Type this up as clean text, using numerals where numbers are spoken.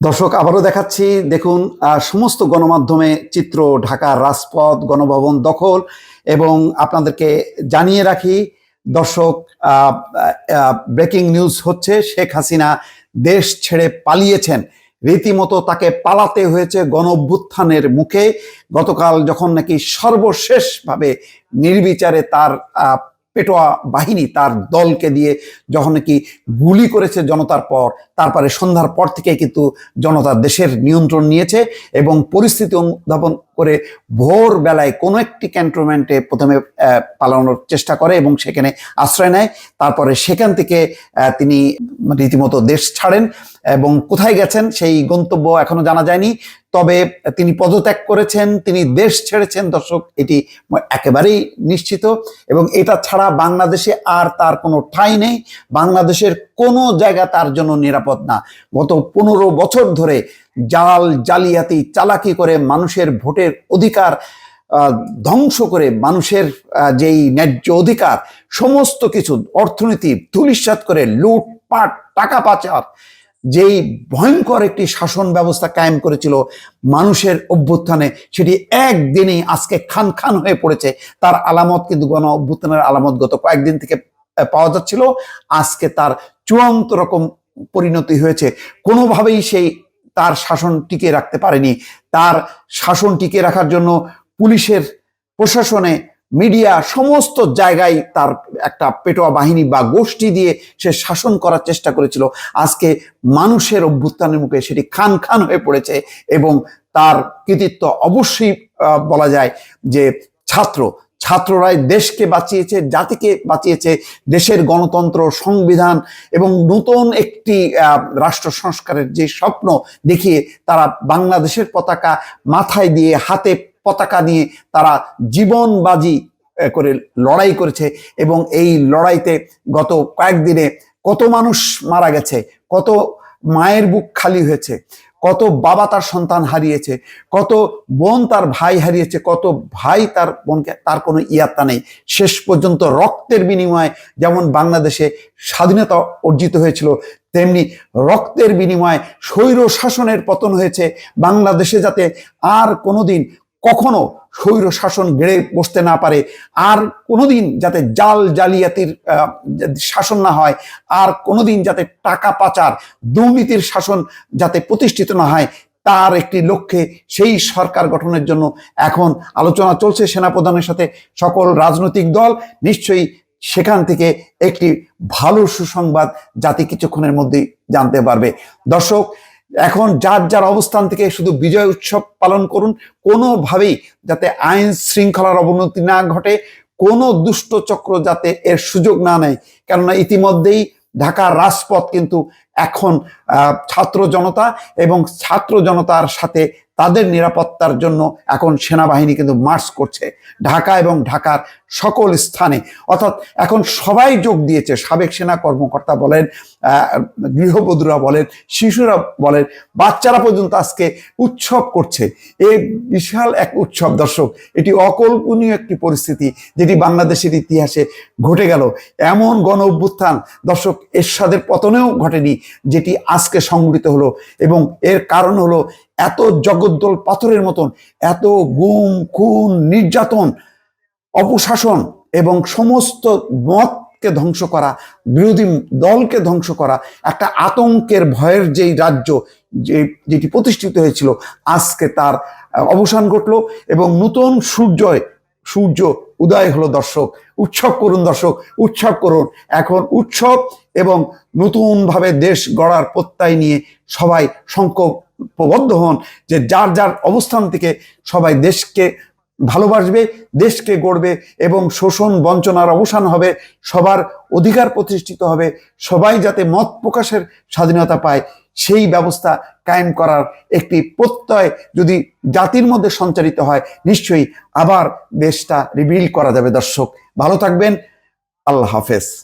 দর্শক আবারও দেখাচ্ছি দেখুন সমস্ত গণমাধ্যমে চিত্র ঢাকার রাজপথ গণভবন দখল এবং আপনাদেরকে জানিয়ে রাখি দর্শক ব্রেকিং নিউজ হচ্ছে শেখ হাসিনা দেশ ছেড়ে পালিয়েছেন। রীতিমতো তাকে পালাতে হয়েছে গণ অভ্যুত্থানের মুখে। গতকাল যখন নাকি সর্বশেষভাবে নির্বিচারে তার পেটোয়া বাহিনী তার দলকে দিয়ে যখন নাকি গুলি করেছে জনতার পর, তারপরে সন্ধ্যার পর থেকে কিন্তু জনতা দেশের নিয়ন্ত্রণ নিয়েছে এবং পরিস্থিতি অনুধাবন করে ভোর বেলায় কোনো একটি ক্যান্টনমেন্টে প্রথমে পালানোর চেষ্টা করে এবং সেখানে আশ্রয় নেয়। তারপরে সেখান থেকে তিনি রীতিমতো দেশ ছাড়েন এবং কোথায় গেছেন সেই গন্তব্য এখনো জানা যায়নি। তবে তিনি পদত্যাগ করেছেন, তিনি দেশ ছেড়েছেন দর্শক, এটি একেবারেই নিশ্চিত। এবং এটা ছাড়া বাংলাদেশে আর তার কোনো ঠাঁই নেই, বাংলাদেশের কোনো জায়গা তার জন্য নিরাপদ না। গত 15 বছর ধরে জালিয়াতি চালাকি করে মানুষের ভোটের অধিকার ধ্বংস করে, মানুষের যেই ন্যায্য অধিকার সমস্ত কিছু অর্থনীতি ধূলিসাৎ করে লুটপাট টাকা পাচার যেই ভয়ঙ্কর একটি শাসন ব্যবস্থা কায়েম করেছিল মানুষের অভ্যুত্থানে, সেটি একদিনেই আজকে খান খান হয়ে পড়েছে। তার আলামত কিন্তু গণ অভ্যুত্থানের আলামত গত কয়েকদিন থেকে পাওয়া যাচ্ছিল, আজকে তার চূড়ান্ত রকম পরিণতি হয়েছে। কোনোভাবেই সেই তার শাসন টিকে রাখতে পারেনি। তার শাসন টিকে রাখার জন্য পুলিশের, প্রশাসনে, মিডিয়া সমস্ত জায়গায় তার একটা পেটোয়া বাহিনী বা গোষ্ঠী দিয়ে সে শাসন করার চেষ্টা করেছিল। আজকে মানুষের অভ্যুত্থানের মুখে সেটি খান খান হয়ে পড়েছে এবং তার কৃতিত্ব অবশ্যই বলা যায় যে ছাত্ররাই দেশকে বাঁচিয়েছে, জাতিকে বাঁচিয়েছে। দেশের গণতন্ত্র, সংবিধান এবং নতুন একটি রাষ্ট্র সংস্কারের যে স্বপ্ন দেখিয়ে তারা বাংলাদেশের পতাকা মাথায় দিয়ে, হাতে পতাকা নিয়ে তারা জীবন বাজি করে লড়াই করেছে। এবং এই লড়াইতে গত কয়েকদিনে কত মানুষ মারা গেছে, কত মায়ের বুক খালি হয়েছে, কত বাবা তার সন্তান হারিয়েছে, কত বোন তার ভাই হারিয়েছে, কত ভাই তার বোনকে, তার কোনো ইয়াত্তা নেই। শেষ পর্যন্ত রক্তের বিনিময়ে যেমন বাংলাদেশে স্বাধীনতা অর্জিত হয়েছিল, তেমনি রক্তের বিনিময়ে স্বৈর শাসনের পতন হয়েছে। বাংলাদেশে যাতে আর কোনোদিন কখনো স্বৈর শাসন গেড়ে বসতে না পারে, আর কোনোদিন যাতে জালিয়াতির শাসন না হয়, আর কোনোদিন যাতে টাকা পাচার দুর্নীতির শাসন যাতে প্রতিষ্ঠিত না হয়, তার একটি লক্ষ্যে সেই সরকার গঠনের জন্য এখন আলোচনা চলছে সেনাপ্রধানের সাথে সকল রাজনৈতিক দল। নিশ্চয়ই সেখান থেকে একটি ভালো সুসংবাদ জাতি কিছুক্ষণের মধ্যেই জানতে পারবে। দর্শক, এখন যার যার অবস্থান থেকে শুধু বিজয় উৎসব পালন করুন, কোনোভাবেই যাতে আইন শৃঙ্খলার অবনতি না ঘটে, কোনো দুষ্ট চক্র যাতে এর সুযোগ না নেয়। কেননা ইতিমধ্যেই ঢাকার রাজপথ কিন্তু এখন ছাত্র জনতা এবং ছাত্র জনতার সাথে তাদের নিরাপত্তার জন্য এখন সেনাবাহিনী কিন্তু মার্চ করছে ঢাকা এবং ঢাকার সকল স্থানে। অর্থাৎ এখন সবাই যোগ দিয়েছে, সাবেক সেনা কর্মকর্তা বলেন, গৃহবধূরা বলেন, শিশুরা বলেন, বাচ্চারা পর্যন্ত আজকে উৎসব করছে। এই বিশাল এক উৎসব দর্শক, এটি অকল্পনীয় একটি পরিস্থিতি যেটি বাংলাদেশের ইতিহাসে ঘটে গেল। এমন গণ অভ্যুত্থান দর্শক এরশাদের পতনেও ঘটেনি যেটি আজকে সংঘটিত হলো। এবং এর কারণ হলো এত জগদ্দল পাথরের মতন এত গুম, খুন, নির্যাতন, অপশাসন এবং সমস্ত মতকে ধ্বংস করা, বিরোধী দলকে ধ্বংস করা, একটা আতঙ্কের ভয়ের যেই রাজ্য যেটি প্রতিষ্ঠিত হয়েছিল, আজকে তার অবসান ঘটলো এবং নতুন সূর্য উদয় হলো। দর্শক, উৎসব করুন, দর্শক উৎসব করুন। এখন উৎসব এবং নতুনভাবে দেশ গড়ার প্রত্যয় নিয়ে সবাই সংকল্পবদ্ধ হন যে যার যার অবস্থান থেকে সবাই দেশকে ভালোবাসবে, দেশকে গড়বে এবং শোষণ বঞ্চনার অবসান হবে, সবার অধিকার প্রতিষ্ঠিত হবে, সবাই যাতে মত প্রকাশের স্বাধীনতা পায় সেই ব্যবস্থা কায়েম করার একটি প্রত্যয় যদি জাতির মধ্যে সঞ্চারিত হয়, নিশ্চয়ই আবার দেশটা রিবিল্ড করা যাবে। দর্শক, ভালো থাকবেন। আল্লাহ হাফেজ।